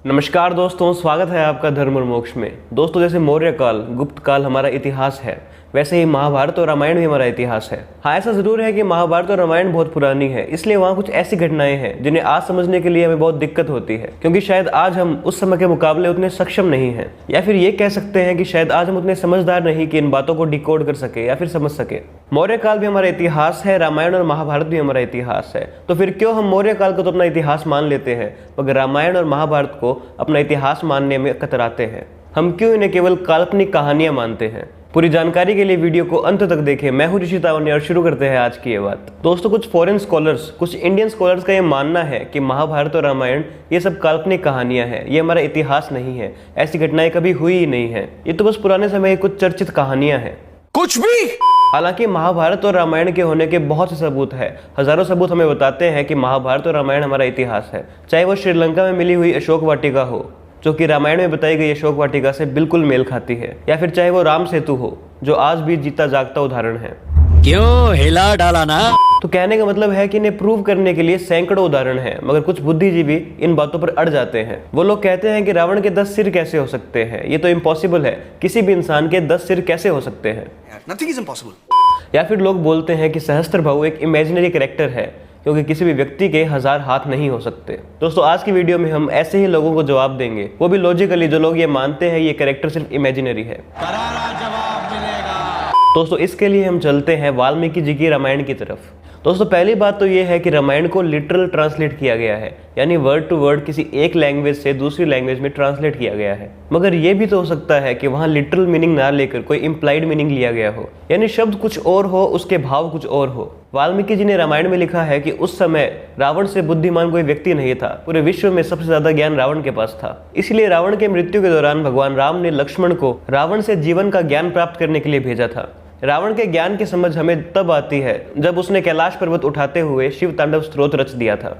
नमस्कार दोस्तों, स्वागत है आपका धर्म और मोक्ष में। दोस्तों, जैसे मौर्य काल, गुप्त काल हमारा इतिहास है, वैसे ही महाभारत और रामायण भी हमारा इतिहास है। हाँ, ऐसा जरूर है कि महाभारत और रामायण बहुत पुरानी है, इसलिए वहाँ कुछ ऐसी घटनाएं हैं जिन्हें आज समझने के लिए हमें बहुत दिक्कत होती है, क्योंकि शायद आज हम उस समय के मुकाबले उतने सक्षम नहीं हैं, या फिर ये कह सकते हैं कि शायद आज हम उतने समझदार नहीं कि इन बातों को डिकोड कर सके या फिर समझ सके। मौर्य काल भी हमारा इतिहास है, रामायण और महाभारत भी हमारा इतिहास है। तो फिर क्यों हम मौर्य काल को तो अपना इतिहास मान लेते हैं, मगर रामायण और महाभारत को अपना इतिहास मानने में कतराते हैं? हम क्यों इन्हें केवल काल्पनिक कहानियां मानते हैं? पूरी जानकारी के लिए वीडियो को अंत तक देखें। मैं हूं ऋषि तावन्य और शुरू करते हैं आज की ये बात। दोस्तों, कुछ फॉरेन स्कॉलर्स, कुछ इंडियन स्कॉलर्स का ये मानना है कि महाभारत और रामायण ये सब काल्पनिक कहानियां हैं, ये हमारा इतिहास नहीं है, ऐसी घटनाएं कभी हुई ही नहीं है, ये तो बस पुराने समय की कुछ चर्चित कहानियां हैं, कुछ भी। हालांकि महाभारत और रामायण के होने के बहुत से सबूत है। हजारों सबूत हमें बताते हैं कि महाभारत और रामायण हमारा इतिहास है। चाहे वो श्रीलंका में मिली हुई अशोक वाटिका हो, जो कि रामायण में बताई गई अशोक वाटिका से बिल्कुल मेल खाती है, या फिर चाहे वो राम सेतु हो, जो आज भी जीता जागता उदाहरण है। क्यों हिला डाला ना? तो कहने का मतलब है कि इन्हें प्रूव करने के लिए सैकड़ों उदाहरण हैं, मगर कुछ बुद्धिजीवी इन बातों पर अड़ जाते हैं। वो लोग कहते हैं कि रावण के 10 सिर कैसे हो सकते हैं, ये तो इम्पॉसिबल है। किसी भी इंसान के 10 सिर कैसे हो सकते हैं? Nothing is impossible। या फिर लोग बोलते हैं कि सहस्त्रबाहु एक इमेजिनरी कैरेक्टर है, क्योंकि किसी भी व्यक्ति के 1000 हाथ नहीं हो सकते। दोस्तों, आज की वीडियो में हम ऐसे ही लोगों को जवाब देंगे, वो भी लॉजिकली, जो लोग ये मानते हैं ये कैरेक्टर सिर्फ इमेजिनरी है। करारा जवाब मिलेगा। दोस्तों, इसके लिए हम चलते हैं वाल्मीकि जी की रामायण की तरफ। दोस्तों, पहली बात तो ये है कि रामायण को लिटरल ट्रांसलेट किया गया है, यानी वर्ड टू वर्ड किसी एक लैंग्वेज से दूसरी लैंग्वेज में ट्रांसलेट किया गया है। मगर ये भी तो हो सकता है कि वहाँ लिटरल मीनिंग ना लेकर कोई इम्प्लाइड मीनिंग लिया गया हो, यानी शब्द कुछ और हो, उसके भाव कुछ और हो। वाल्मीकि जी ने रामायण में लिखा है कि उस समय रावण से बुद्धिमान कोई व्यक्ति नहीं था, पूरे विश्व में सबसे ज्यादा ज्ञान रावण के पास था। इसलिए रावण के मृत्यु के दौरान भगवान राम ने लक्ष्मण को रावण से जीवन का ज्ञान प्राप्त करने के लिए भेजा था। रावण के ज्ञान की समझ हमें तब आती है जब उसने कैलाश पर्वत उठाते हुए शिव तांडव स्तोत्र रच दिया था।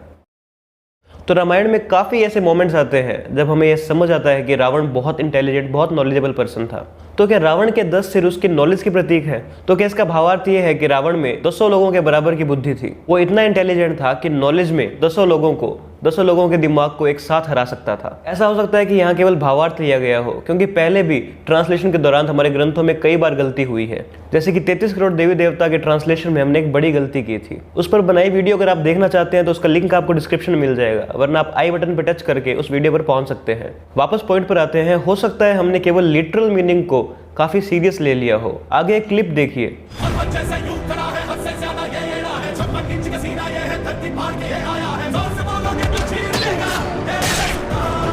तो रामायण में काफी ऐसे मोमेंट्स आते हैं जब हमें यह समझ आता है कि रावण बहुत इंटेलिजेंट, बहुत नॉलेजेबल पर्सन था। तो क्या रावण के 10 सिर उसके नॉलेज की प्रतीक है? तो क्या इसका भावार्थ ये है कि रावण में 200 लोगों के बराबर की बुद्धि थी? वो इतना इंटेलिजेंट था कि नॉलेज में 200 लोगों के दिमाग को एक साथ हरा सकता था। ऐसा हो सकता है कि यहाँ केवल भावार्थ लिया गया हो, क्योंकि पहले भी ट्रांसलेशन के दौरान हमारे ग्रंथों में कई बार गलती हुई है। जैसे कि 33 करोड़ देवी देवता के ट्रांसलेशन में हमने एक बड़ी गलती की थी। उस पर बनाई वीडियो अगर आप देखना चाहते हैं तो उसका लिंक आपको डिस्क्रिप्शन में मिल जाएगा, वरना आप आई बटन पर टच करके उस वीडियो पर पहुंच सकते हैं। वापस पॉइंट पर आते हैं। हो सकता है हमने केवल लिटरल मीनिंग को काफी सीरियस ले लिया हो। आगे एक क्लिप देखिए।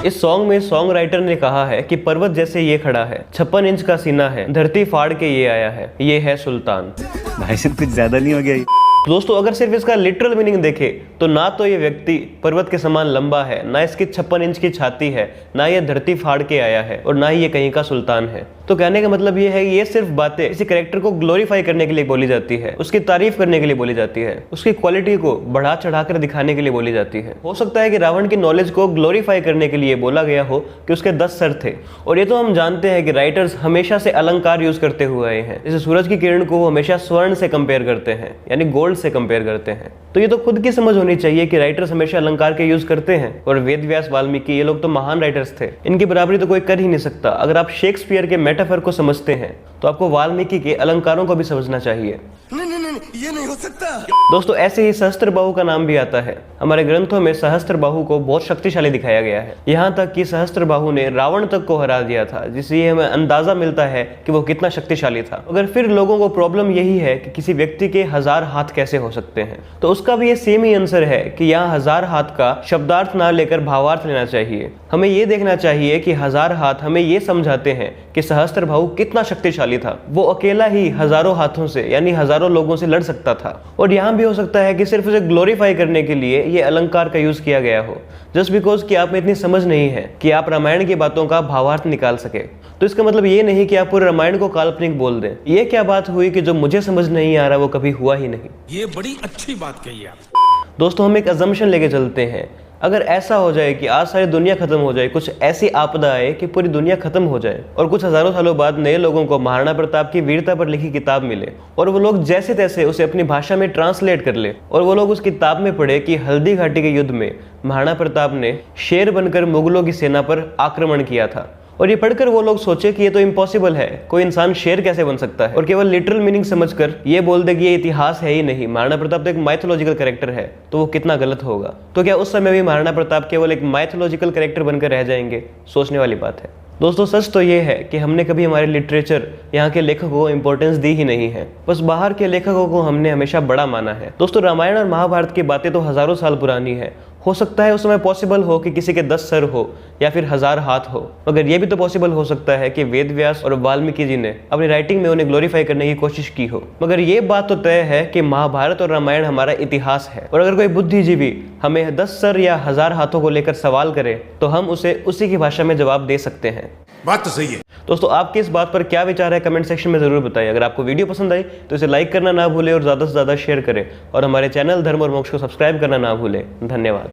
इस सॉन्ग में सॉन्ग राइटर ने कहा है कि पर्वत जैसे ये खड़ा है, 56 इंच का सीना है, धरती फाड़ के ये आया है, ये है सुल्तान। भाई साहब कुछ ज्यादा नहीं हो गया? दोस्तों, अगर सिर्फ इसका लिटरल मीनिंग देखे तो ना तो ये व्यक्ति पर्वत के समान लंबा है, ना इसकी 56 इंच की छाती है, ना ये धरती फाड़ के आया है, और ना ही ये कहीं का सुल्तान है। तो कहने का मतलब ये है कि ये सिर्फ बातें इसी कैरेक्टर को ग्लोरीफाई करने के लिए बोली जाती है, उसकी तारीफ करने के लिए बोली जाती है, उसकी क्वालिटी को बढ़ा चढ़ाकर दिखाने के लिए बोली जाती है। हो सकता है कि रावण की नॉलेज को ग्लोरीफाई करने के लिए बोला गया हो कि उसके 10 सर थे। और ये तो हम जानते हैं कि राइटर्स हमेशा से अलंकार यूज करते हुए आए हैं। जैसे सूरज की किरण को वो हमेशा स्वर्ण से कंपेयर करते हैं, यानी गोल्ड से कंपेयर करते हैं। तो ये तो खुद की समझ होनी चाहिए कि राइटर्स हमेशा अलंकार के यूज करते हैं। और वेद व्यास, वाल्मीकि, ये लोग तो महान राइटर्स थे, इनकी बराबरी तो कोई कर ही नहीं सकता। अगर आप शेक्सपियर के मेटाफर को समझते हैं तो आपको वाल्मीकि के अलंकारों को भी समझना चाहिए। नहीं, ये नहीं हो सकता। दोस्तों, ऐसे ही सहस्त्रबाहु का नाम भी आता है। हमारे ग्रंथों में सहस्त्रबाहु को बहुत शक्तिशाली दिखाया गया है, यहाँ तक कि सहस्त्रबाहु ने रावण तक को हरा दिया था, जिससे हमें अंदाजा मिलता है कि वो कितना शक्तिशाली था। अगर फिर लोगों को प्रॉब्लम यही है कि किसी व्यक्ति के 1000 हाथ कैसे हो सकते हैं, तो उसका भी ये सेम ही आंसर है कि यहाँ 1000 हाथ का शब्दार्थ ना लेकर भावार्थ लेना चाहिए। हमें ये देखना चाहिए कि 1000 हाथ हमें ये समझाते हैं कि सहस्त्रबाहु कितना शक्तिशाली था। वो अकेला ही हजारों हाथों से, यानी हजारों लोगों से लड़ सकता था। और यहाँ भी हो सकता है कि सिर्फ उसे ग्लोरीफाई करने के लिए ये अलंकार का यूज किया गया हो, जस्ट बिकॉज कि आप में इतनी समझ नहीं है कि आप रामायण की बातों का भावार्थ निकाल सके। तो इसका मतलब ये नहीं कि आप पूरे रामायण को काल्पनिक बोल दें। ये क्या बात हुई कि जो मुझे समझ नहीं आ रहा वो कभी हुआ ही नहीं। ये बड़ी अच्छी बात कही आप। दोस्तों, हम एक अजम्पशन लेके चलते हैं अगर ऐसा हो जाए कि आज सारी दुनिया खत्म हो जाए, कुछ ऐसी आपदा आए कि पूरी दुनिया खत्म हो जाए और कुछ हजारों सालों बाद नए लोगों को महाराणा प्रताप की वीरता पर लिखी किताब मिले और वो लोग जैसे तैसे उसे अपनी भाषा में ट्रांसलेट कर ले और वो लोग उस किताब में पढ़े कि हल्दी घाटी के युद्ध में महाराणा प्रताप ने शेर बनकर मुगलों की सेना पर आक्रमण किया था, और ये पढ़कर वो लोग सोचे कि ये तो इम्पॉसिबल है, कोई इंसान शेर कैसे बन सकता है, और केवल लिटरल मीनिंग समझकर ये बोल दे कि ये इतिहास है ही नहीं, महाराणा प्रताप तो एक माइथोलॉजिकल कैरेक्टर है, तो वो कितना गलत होगा। तो क्या उस समय भी महाराणा प्रताप केवल एक माइथोलॉजिकल कैरेक्टर बनकर रह जाएंगे? सोचने वाली बात है दोस्तों। सच तो ये है कि हमने कभी हमारे लिटरेचर, यहाँ के लेखकों को इंपॉर्टेंस दी ही नहीं है, बस बाहर के लेखकों को हमने हमेशा बड़ा माना है। दोस्तों, रामायण और महाभारत की बातें तो हजारों साल पुरानी है। हो सकता है उस समय पॉसिबल हो कि किसी के 10 सर हो या फिर 1000 हाथ हो, मगर यह भी तो पॉसिबल हो सकता है कि वेद व्यास और वाल्मीकि जी ने अपनी राइटिंग में उन्हें ग्लोरीफाई करने की कोशिश की हो। मगर ये बात तो तय है कि महाभारत और रामायण हमारा इतिहास है, और अगर कोई बुद्धिजीवी हमें 10 सर या 1000 हाथों को लेकर सवाल करे तो हम उसे उसी की भाषा में जवाब दे सकते हैं। बात तो सही है। दोस्तों, आपके इस बात पर क्या विचार है कमेंट सेक्शन में जरूर बताइए। अगर आपको वीडियो पसंद आई तो इसे लाइक करना ना भूलें और ज्यादा से ज्यादा शेयर करें, और हमारे चैनल धर्म और मोक्ष को सब्सक्राइब करना ना भूलें। धन्यवाद।